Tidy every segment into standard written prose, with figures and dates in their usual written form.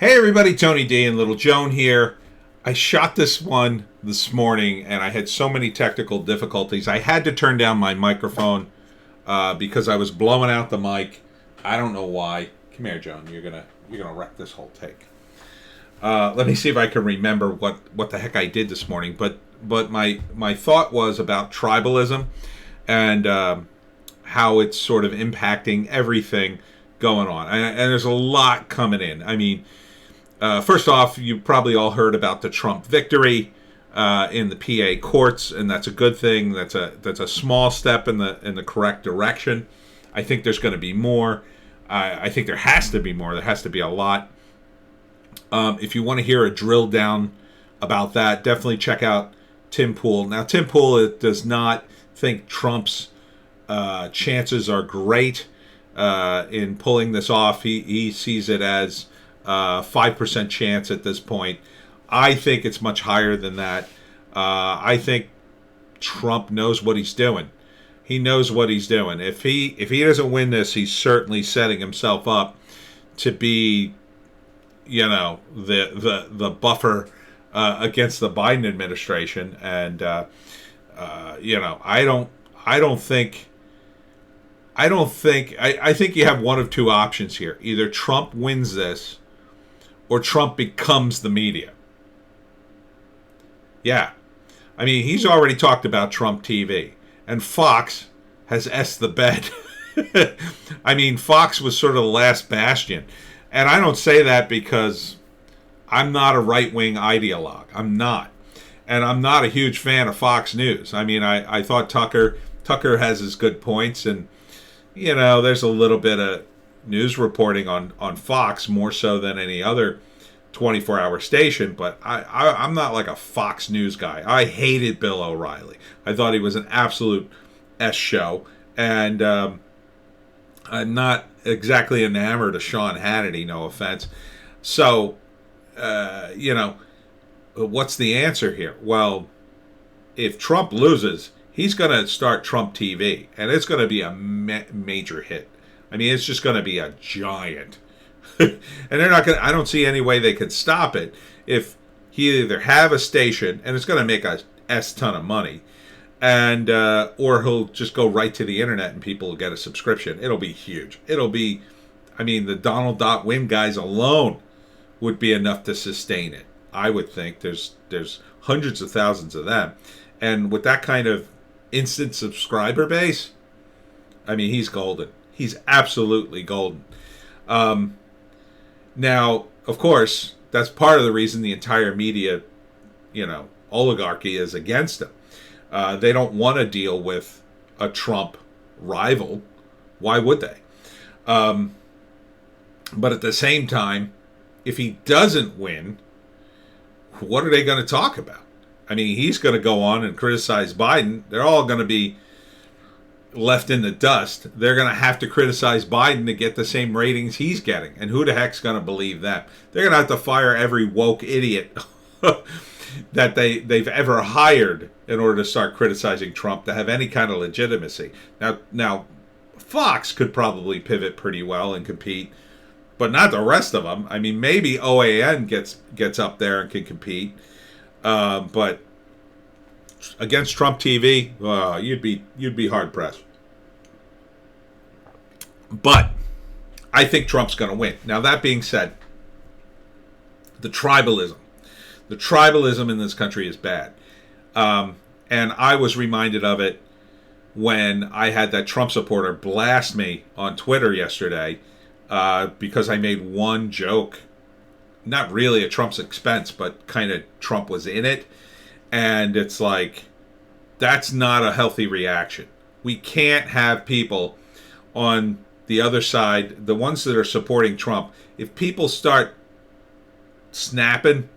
Hey everybody, Tony D and Little Joan here. I shot this one this morning and I had so many technical difficulties. I had to turn down my microphone because I was blowing out the mic. I don't know why. Come here, Joan. You're gonna wreck this whole take. Let me see if I can remember what the heck I did this morning. But my thought was about tribalism and how it's sort of impacting everything going on. And there's a lot coming in. I mean, first off, you probably all heard about the Trump victory in the PA courts, and that's a good thing. That's a small step in the correct direction. I think there's going to be more. I think there has to be more. There has to be a lot. If you want to hear a drill down about that, definitely check out Tim Pool. Now, Tim Pool does not think Trump's chances are great in pulling this off. He sees it as 5% chance at this point. I think it's much higher than that. I think Trump knows what he's doing. He knows what he's doing. If he doesn't win this, he's certainly setting himself up to be, the buffer against the Biden administration. And I think you have one of two options here. Either Trump wins this, or Trump becomes the media. Yeah. I mean, he's already talked about Trump TV. And Fox has S the bed. I mean, Fox was sort of the last bastion. And I don't say that because I'm not a right-wing ideologue. I'm not. And I'm not a huge fan of Fox News. I mean, I thought Tucker has his good points. And, there's a little bit of news reporting on Fox, more so than any other 24-hour station, but I'm not like a Fox News guy. I hated Bill O'Reilly. I thought he was an absolute S show, and I'm not exactly enamored of Sean Hannity, no offense. So, what's the answer here? Well, if Trump loses, he's going to start Trump TV, and it's going to be a major hit. I mean, it's just going to be a giant. And they're not going to, I don't see any way they could stop it if he either have a station, and it's going to make a S ton of money, and or he'll just go right to the internet and people will get a subscription. It'll be huge. It'll be, I mean, the Donald.win guys alone would be enough to sustain it. I would think there's hundreds of thousands of them. And with that kind of instant subscriber base, I mean, he's golden. He's absolutely golden. Now, of course, that's part of the reason the entire media, oligarchy is against him. They don't want to deal with a Trump rival. Why would they? But at the same time, if he doesn't win, what are they going to talk about? I mean, he's going to go on and criticize Biden. They're all going to be left in the dust. They're going to have to criticize Biden to get the same ratings he's getting. And who the heck's going to believe that? They're going to have to fire every woke idiot that they've ever hired in order to start criticizing Trump to have any kind of legitimacy. Now, Fox could probably pivot pretty well and compete, but not the rest of them. I mean, maybe OAN gets up there and can compete, but against Trump TV, you'd be hard pressed. But I think Trump's going to win. Now, that being said, the tribalism in this country is bad, and I was reminded of it when I had that Trump supporter blast me on Twitter yesterday because I made one joke, not really at Trump's expense, but kind of Trump was in it. And it's like, that's not a healthy reaction. We can't have people on the other side, the ones that are supporting Trump, if people start snapping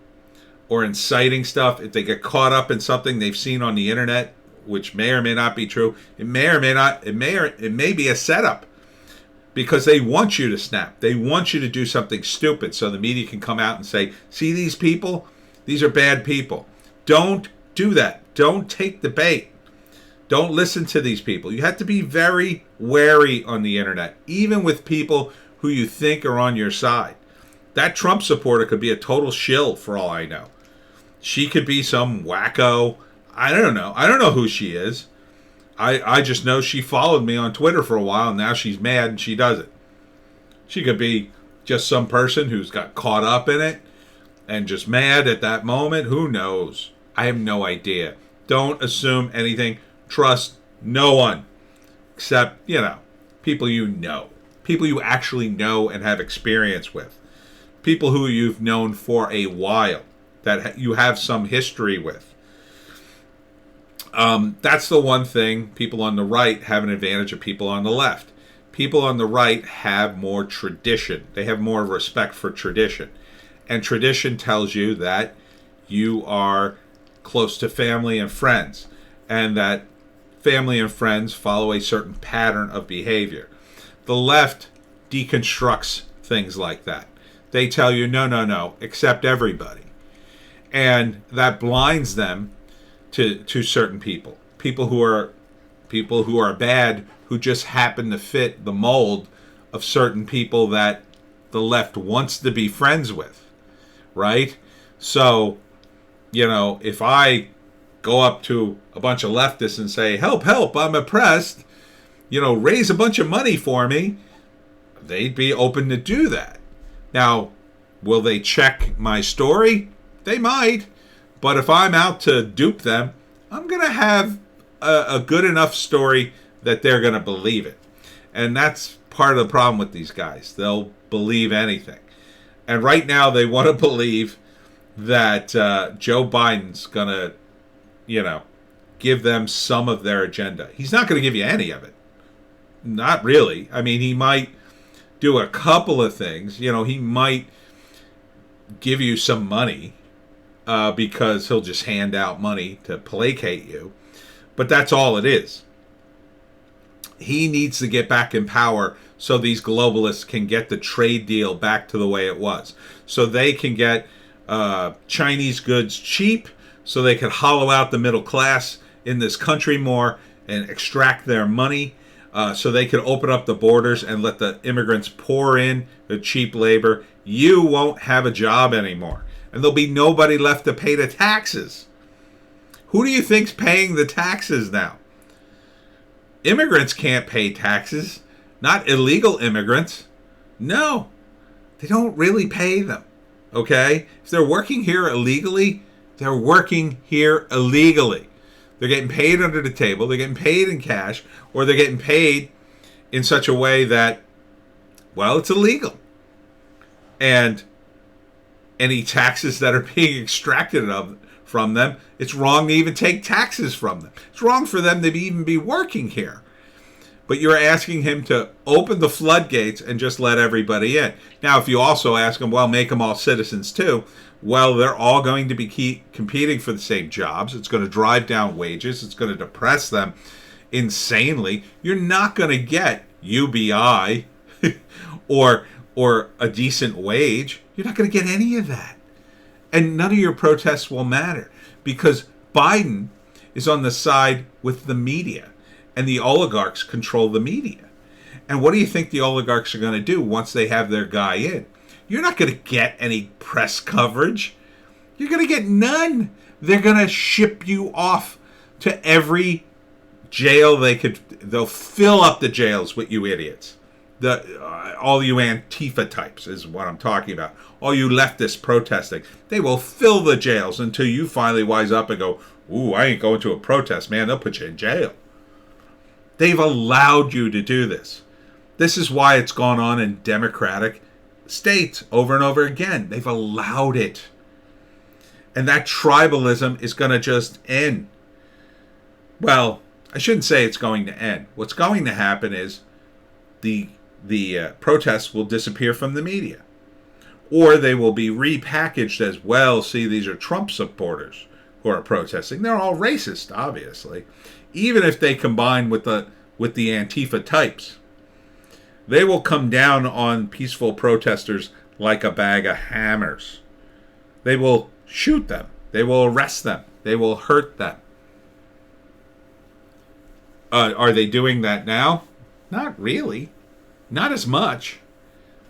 or inciting stuff, if they get caught up in something they've seen on the internet, which may or may not be true, it may be a setup. Because they want you to snap. They want you to do something stupid so the media can come out and say, see these people? These are bad people. Don't do that. Don't take the bait. Don't listen to these people. You have to be very wary on the internet, even with people who you think are on your side. That Trump supporter could be a total shill for all I know. She could be some wacko. I don't know. I don't know who she is. I just know she followed me on Twitter for a while, and now she's mad and she does it. She could be just some person who's got caught up in it and just mad at that moment. Who knows? I have no idea. Don't assume anything. Trust no one except, people you know. People you actually know and have experience with. People who you've known for a while, that you have some history with. That's the one thing. People on the right have an advantage of people on the left. People on the right have more tradition. They have more respect for tradition. And tradition tells you that you are close to family and friends, and that family and friends follow a certain pattern of behavior. The left deconstructs things like that. They tell you, no, accept everybody. And that blinds them to certain people. People who are bad, who just happen to fit the mold of certain people that the left wants to be friends with. Right? So, if I go up to a bunch of leftists and say, help, I'm oppressed, raise a bunch of money for me, they'd be open to do that. Now, will they check my story? They might. But if I'm out to dupe them, I'm going to have a good enough story that they're going to believe it. And that's part of the problem with these guys. They'll believe anything. And right now they want to believe that Joe Biden's going to, give them some of their agenda. He's not going to give you any of it. Not really. I mean, he might do a couple of things. He might give you some money because he'll just hand out money to placate you. But that's all it is. He needs to get back in power so these globalists can get the trade deal back to the way it was. So they can get Chinese goods cheap, so they can hollow out the middle class in this country more and extract their money, so they can open up the borders and let the immigrants pour in the cheap labor. You won't have a job anymore, and there'll be nobody left to pay the taxes. Who do you think's paying the taxes now? Immigrants can't pay taxes. Not illegal immigrants. No, they don't really pay them. Okay? If they're working here illegally, they're working here illegally. They're getting paid under the table. They're getting paid in cash, or they're getting paid in such a way that, well, it's illegal. And any taxes that are being extracted from them, it's wrong to even take taxes from them. It's wrong for them to even be working here. But you're asking him to open the floodgates and just let everybody in. Now, if you also ask him, well, make them all citizens too, well, they're all going to be competing for the same jobs. It's going to drive down wages. It's going to depress them insanely. You're not going to get UBI or a decent wage. You're not going to get any of that. And none of your protests will matter because Biden is on the side with the media. And the oligarchs control the media. And what do you think the oligarchs are going to do once they have their guy in? You're not going to get any press coverage. You're going to get none. They're going to ship you off to every jail they could. They'll fill up the jails with you idiots. All you Antifa types is what I'm talking about. All you leftists protesting. They will fill the jails until you finally wise up and go, ooh, I ain't going to a protest, man. They'll put you in jail. They've allowed you to do this. This is why it's gone on in Democratic states over and over again. They've allowed it. And that tribalism is going to just end. Well, I shouldn't say it's going to end. What's going to happen is the protests will disappear from the media. Or they will be repackaged as, well, see, these are Trump supporters who are protesting. They're all racist, obviously. Even if they combine with the Antifa types, they will come down on peaceful protesters like a bag of hammers. They will shoot them. They will arrest them. They will hurt them. Are they doing that now? Not really. Not as much.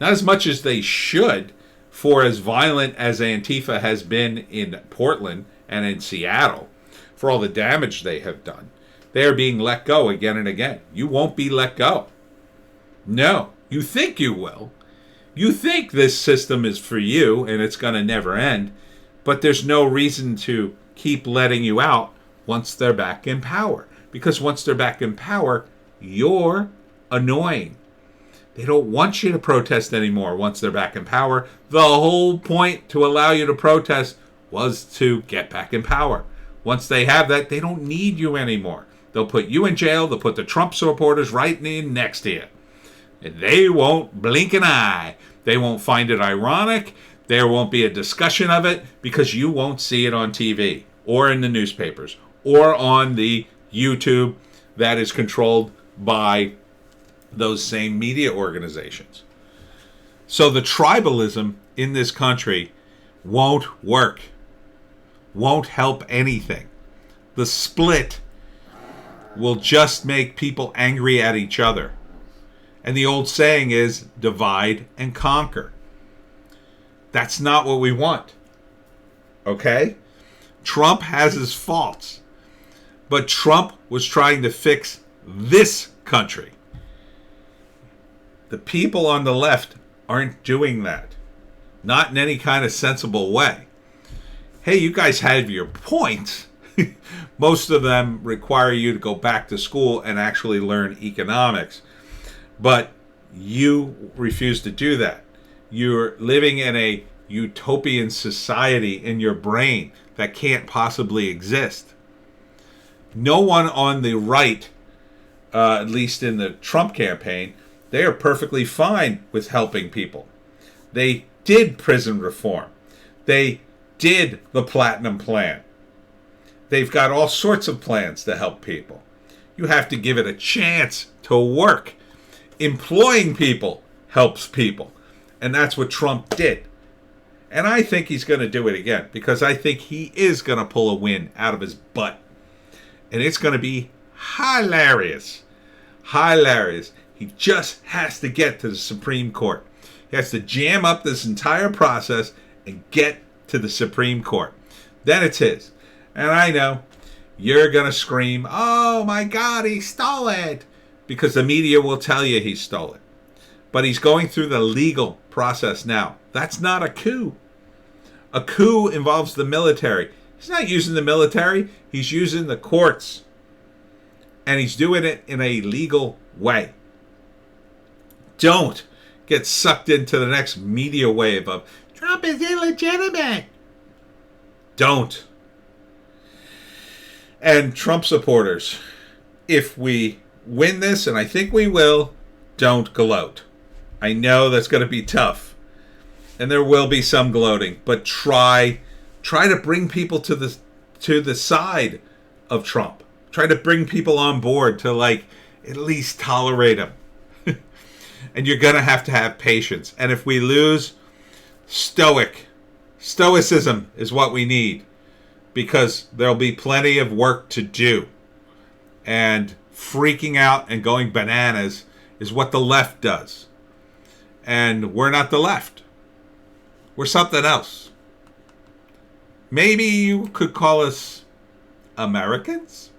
Not as much as they should for as violent as Antifa has been in Portland and in Seattle, for all the damage they have done, they are being let go again and again. You won't be let go. No, you think you will. You think this system is for you and it's going to never end, but there's no reason to keep letting you out once they're back in power. Because once they're back in power, you're annoying. They don't want you to protest anymore once they're back in power. The whole point to allow you to protest was to get back in power. Once they have that, they don't need you anymore. They'll put you in jail. They'll put the Trump supporters right in next to you. And they won't blink an eye. They won't find it ironic. There won't be a discussion of it because you won't see it on TV or in the newspapers or on the YouTube that is controlled by those same media organizations. So the tribalism in this country won't work, won't help anything. The split will just make people angry at each other. And the old saying is, divide and conquer. That's not what we want. Okay? Trump has his faults. But Trump was trying to fix this country. The people on the left aren't doing that. Not in any kind of sensible way. Hey, you guys have your points. Most of them require you to go back to school and actually learn economics. But you refuse to do that. You're living in a utopian society in your brain that can't possibly exist. No one on the right, at least in the Trump campaign, they are perfectly fine with helping people. They did prison reform. They did the Platinum Plan. They've got all sorts of plans to help people. You have to give it a chance to work. Employing people helps people. And that's what Trump did. And I think he's going to do it again because I think he is going to pull a win out of his butt. And it's going to be hilarious. Hilarious. He just has to get to the Supreme Court. He has to jam up this entire process and get to the Supreme Court. Then it's his. And I know you're going to scream, oh my God, he stole it. Because the media will tell you he stole it. But he's going through the legal process now. That's not a coup. A coup involves the military. He's not using the military. He's using the courts. And he's doing it in a legal way. Don't get sucked into the next media wave of Trump is illegitimate. Don't. And Trump supporters, if we win this, and I think we will, don't gloat. I know that's going to be tough. And there will be some gloating, but try to bring people to the side of Trump. Try to bring people on board to at least tolerate him. And you're going to have patience. And if we lose, stoicism is what we need. Because there'll be plenty of work to do. And freaking out and going bananas is what the left does. And we're not the left. We're something else. Maybe you could call us Americans?